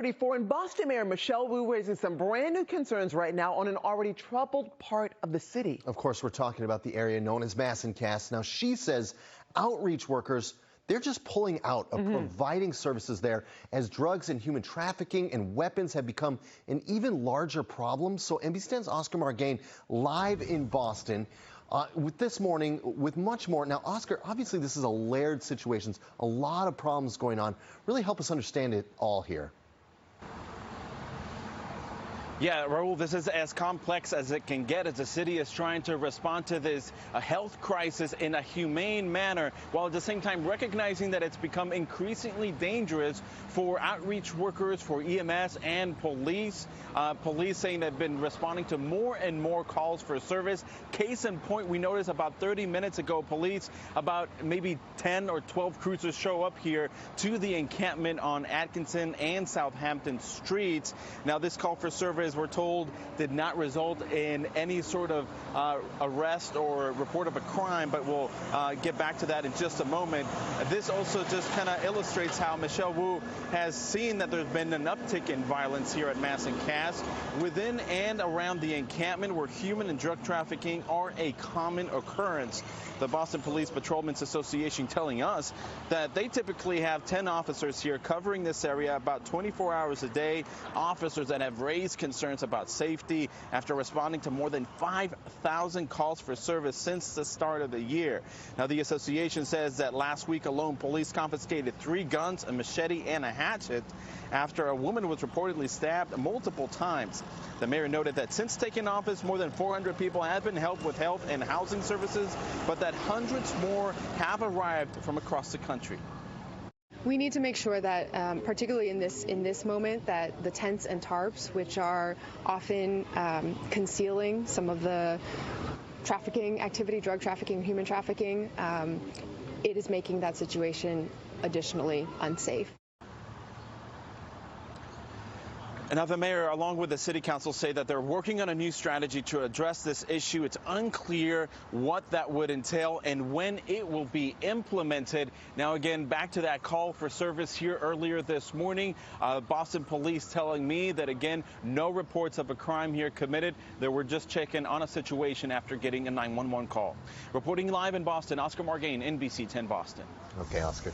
34 in Boston, Mayor Michelle Wu raising some brand new concerns right now on an already troubled part of the city. Of course, we're talking about the area known as Margain. Now, she says outreach workers, they're just pulling out of providing services there as drugs and human trafficking and weapons have become an even larger problem. So NBC 10's Oscar Margain live in Boston with this morning with much more. Now, Oscar, obviously this is a layered situation, a lot of problems going on. Really help us understand it all here. Yeah, Raul, this is as complex as it can get as the city is trying to respond to this health crisis in a humane manner, while at the same time recognizing that it's become increasingly dangerous for outreach workers, for EMS and police. Police saying they've been responding to more and more calls for service. Case in point, we noticed about 30 minutes ago, police, about maybe 10 or 12 cruisers show up here to the encampment on Atkinson and Southampton streets. Now, this call for service, we're told, did not result in any sort of arrest or report of a crime, but we'll get back to that in just a moment. This also just kind of illustrates how Michelle Wu has seen that there's been an uptick in violence here at Margain within and around the encampment, where human and drug trafficking are a common occurrence. The Boston Police Patrolmen's Association telling us that they typically have 10 officers here covering this area about 24 hours a day, officers that have raised concerns about safety after responding to more than 5,000 calls for service since the start of the year. Now, the association says that last week alone, police confiscated 3 guns, a machete, and a hatchet after a woman was reportedly stabbed multiple times. The mayor noted that since taking office, more than 400 people have been helped with health and housing services, but that hundreds more have arrived from across the country. We need to make sure that, particularly in this moment, that the tents and tarps, which are often concealing some of the trafficking activity, drug trafficking, human trafficking, it is making that situation additionally unsafe. Now, the mayor, along with the city council, say that they're working on a new strategy to address this issue. It's unclear what that would entail and when it will be implemented. Now, again, back to that call for service here earlier this morning. Boston police telling me that, again, no reports of a crime here committed. They were just checking on a situation after getting a 911 call. Reporting live in Boston, Oscar Margain, NBC 10 Boston. Okay, Oscar.